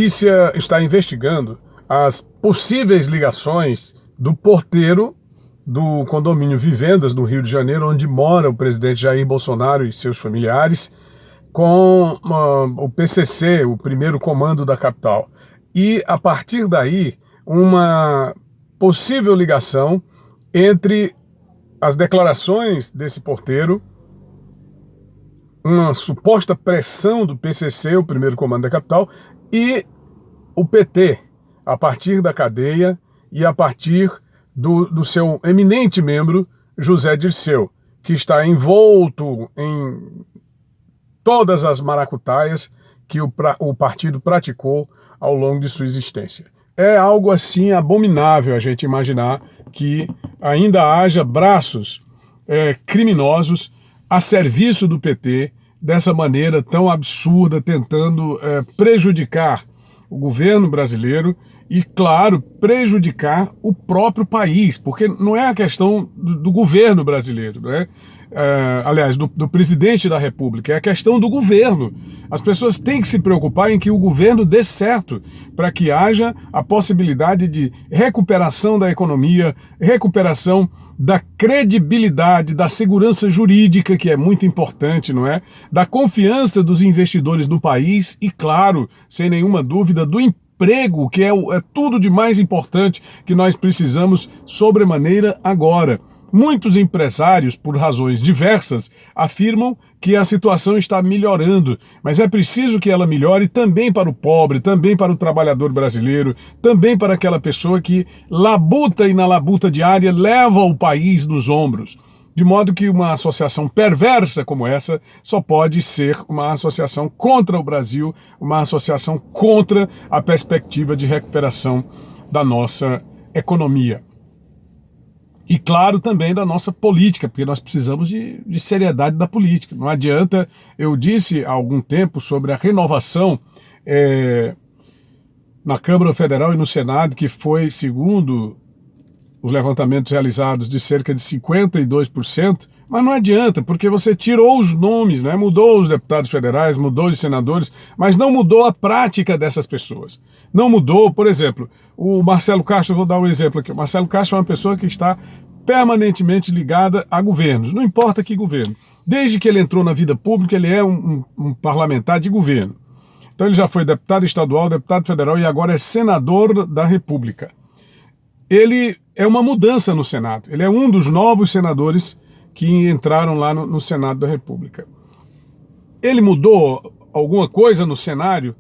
polícia está investigando as possíveis ligações do porteiro do condomínio Vivendas, no Rio de Janeiro, onde mora o presidente Jair Bolsonaro e seus familiares, com o PCC, o primeiro comando da capital. E, a partir daí, uma possível ligação entre as declarações desse porteiro, uma suposta pressão do PCC, o primeiro comando da capital, e o PT, a partir da cadeia e a partir do seu eminente membro, José Dirceu, que está envolto em todas as maracutaias que o partido praticou ao longo de sua existência. É algo assim abominável a gente imaginar que ainda haja braços criminosos a serviço do PT, dessa maneira tão absurda, tentando prejudicar o governo brasileiro e, claro, prejudicar o próprio país, porque não é a questão do governo brasileiro, né? Aliás, do presidente da República, é a questão do governo. As pessoas têm que se preocupar em que o governo dê certo, para que haja a possibilidade de recuperação da economia, recuperação da credibilidade, da segurança jurídica, que é muito importante, não é? Da confiança dos investidores do país e, claro, sem nenhuma dúvida, do emprego, que é tudo de mais importante que nós precisamos sobremaneira agora. Muitos empresários, por razões diversas, afirmam que a situação está melhorando, mas é preciso que ela melhore também para o pobre, também para o trabalhador brasileiro, também para aquela pessoa que labuta e na labuta diária leva o país nos ombros. De modo que uma associação perversa como essa só pode ser uma associação contra o Brasil, uma associação contra a perspectiva de recuperação da nossa economia. E, claro, também da nossa política, porque nós precisamos de seriedade da política. Não adianta, eu disse há algum tempo sobre a renovação na Câmara Federal e no Senado, que foi, segundo os levantamentos realizados, de cerca de 52%, mas não adianta, porque você tirou os nomes, né? Mudou os deputados federais, mudou os senadores, mas não mudou a prática dessas pessoas. Não mudou, por exemplo, o Marcelo Castro, vou dar um exemplo aqui, o Marcelo Castro é uma pessoa que está permanentemente ligada a governos, não importa que governo. Desde que ele entrou na vida pública, ele é um parlamentar de governo. Então ele já foi deputado estadual, deputado federal e agora é senador da República. Ele é uma mudança no Senado, ele é um dos novos senadores que entraram lá no Senado da República. Ele mudou alguma coisa no cenário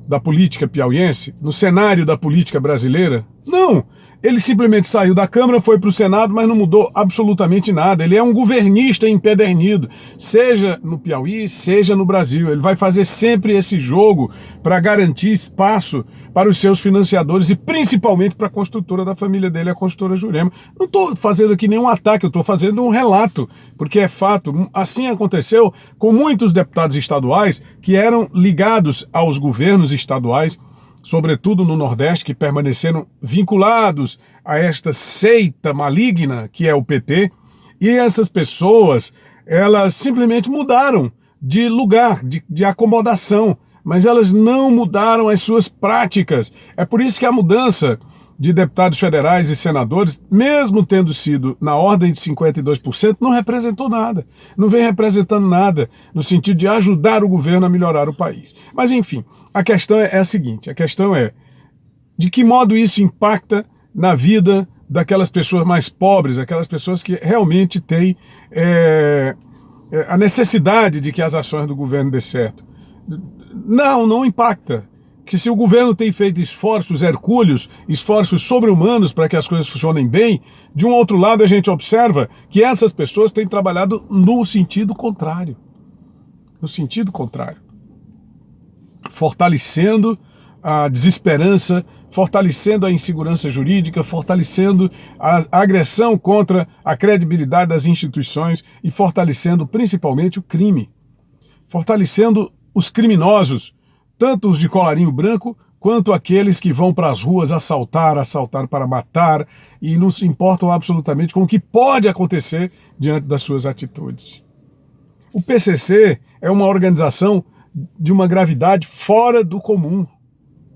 da política piauiense, no cenário da política brasileira? Não! Ele simplesmente saiu da Câmara, foi para o Senado, mas não mudou absolutamente nada. Ele é um governista empedernido, seja no Piauí, seja no Brasil. Ele vai fazer sempre esse jogo para garantir espaço para os seus financiadores e principalmente para a construtora da família dele, a construtora Jurema. Não estou fazendo aqui nenhum ataque, eu estou fazendo um relato, porque é fato. Assim aconteceu com muitos deputados estaduais que eram ligados aos governos estaduais, sobretudo no Nordeste, que permaneceram vinculados a esta seita maligna que é o PT, e essas pessoas, elas simplesmente mudaram de lugar, de acomodação, mas elas não mudaram as suas práticas. É por isso que a mudança de deputados federais e senadores, mesmo tendo sido na ordem de 52%, não representou nada, não vem representando nada no sentido de ajudar o governo a melhorar o país. Mas enfim, a questão é a seguinte, a questão é de que modo isso impacta na vida daquelas pessoas mais pobres, aquelas pessoas que realmente têm a necessidade de que as ações do governo dê certo. Não impacta. Que se o governo tem feito esforços hercúleos, esforços sobre-humanos para que as coisas funcionem bem, de um outro lado a gente observa que essas pessoas têm trabalhado no sentido contrário. No sentido contrário. Fortalecendo a desesperança, fortalecendo a insegurança jurídica, fortalecendo a agressão contra a credibilidade das instituições e fortalecendo principalmente o crime. Fortalecendo os criminosos, tanto os de colarinho branco, quanto aqueles que vão para as ruas assaltar para matar, e não se importam absolutamente com o que pode acontecer diante das suas atitudes. O PCC é uma organização de uma gravidade fora do comum.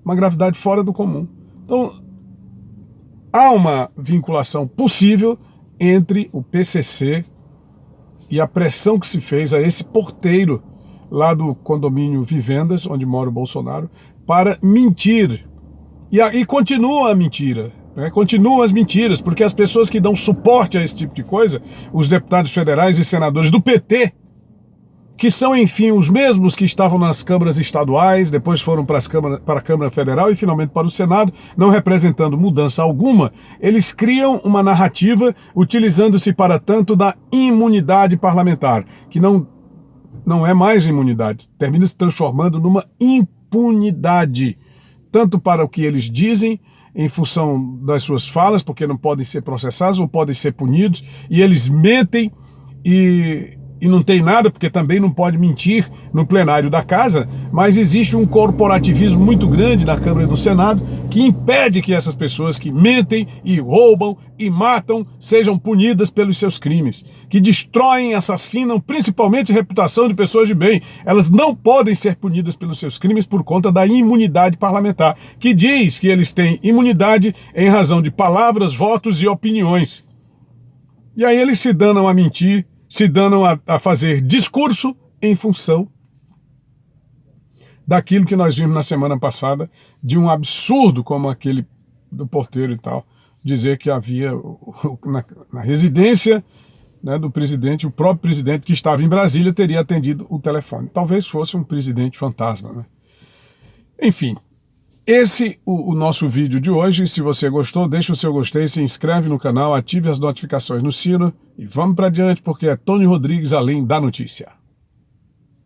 uma gravidade fora do comum. Então, há uma vinculação possível entre o PCC e a pressão que se fez a esse porteiro lá do condomínio Vivendas, onde mora o Bolsonaro, para mentir. E continua a mentira, né? Continuam as mentiras, porque as pessoas que dão suporte a esse tipo de coisa, os deputados federais e senadores do PT, que são, enfim, os mesmos que estavam nas câmaras estaduais, depois foram para a Câmara Federal e finalmente para o Senado, não representando mudança alguma, eles criam uma narrativa utilizando-se para tanto da imunidade parlamentar, que não é mais imunidade, termina se transformando numa impunidade, tanto para o que eles dizem, em função das suas falas, porque não podem ser processados, não podem ser punidos, e eles mentem e não tem nada, porque também não pode mentir no plenário da casa, mas existe um corporativismo muito grande na Câmara e no Senado que impede que essas pessoas que mentem e roubam e matam sejam punidas pelos seus crimes, que destroem e assassinam principalmente a reputação de pessoas de bem. Elas não podem ser punidas pelos seus crimes por conta da imunidade parlamentar, que diz que eles têm imunidade em razão de palavras, votos e opiniões. E aí eles se danam a mentir, se danam a fazer discurso em função daquilo que nós vimos na semana passada, de um absurdo como aquele do porteiro e tal, dizer que havia na residência, né, do presidente, o próprio presidente que estava em Brasília teria atendido o telefone. Talvez fosse um presidente fantasma, né? Enfim, esse o nosso vídeo de hoje. Se você gostou, deixa o seu gostei, se inscreve no canal, ative as notificações no sino e vamos para adiante, porque é Tony Rodrigues, Além da Notícia.